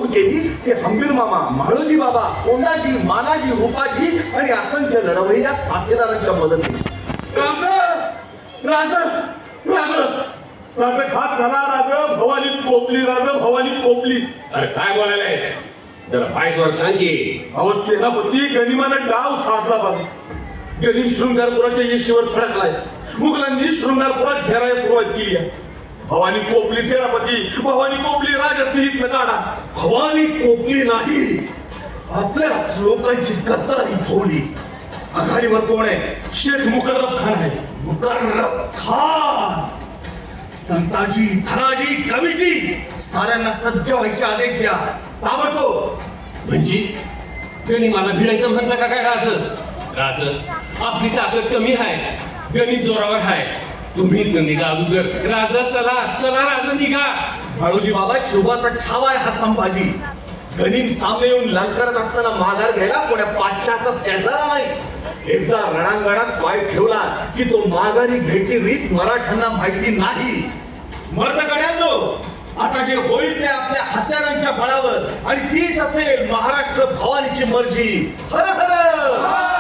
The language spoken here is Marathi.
केली ते हंबीर मामा, म्हाळोजी बाबा, कोंडाजी, मानाजी, रूपाजी आणि असंख्य लढवलेल्या साथीदारांच्या मदतीने राज घात झाला. राज भवानी कोपली, राज भवानी कोपली. अरे काय बोलायलायस? जरा पायसवर सांग की. अहो सेनापती, गनिमानं डाव साधला बघ. गनिम शृंगारपुराच्या येशीवर फडकलाय. मुघलांनी शृंगारपुरात घेरायला सुरुवात केली आहे. भवानी कोपली सेनापती, भवानी कोपली राजस्थी इथनं काढा. भवानी कोपली नाही, आपल्याच लोकांची गद्दारी भोवली. आघाडीवर कोण आहे? शेख मुकर्रब खान आहे. मुकर्रब खान. संताजी, धनाजी, कवीजी साऱ्यांना सज्ज व्हायचे आदेश द्या ताबडतोब. म्हणजे गनिमाला भिडायचं म्हणता का काय? राज आपली ताकद कमी आहे, गणित जोरावर आहे. तुम्ही निघा अगोदर. राजा चला राजा निघा. म्हाळोजी बाबा, शिवबाचा छावा आहे हा संभाजी. गनिम सामने येऊन लंकरत असताना माघार घ्यायला कोण्या पाचशाचा शेजारा नाही. एकदा रणांगणात पाय ठेवला की तो माघारी घ्यायची रीत मराठ्यांना माहिती नाही. मर्दगड्यांनो, आता जे होईल ते आपल्या हत्यारांच्या बळावर, आणि तीच असेल महाराष्ट्र भवानीची मर्जी. हर हर.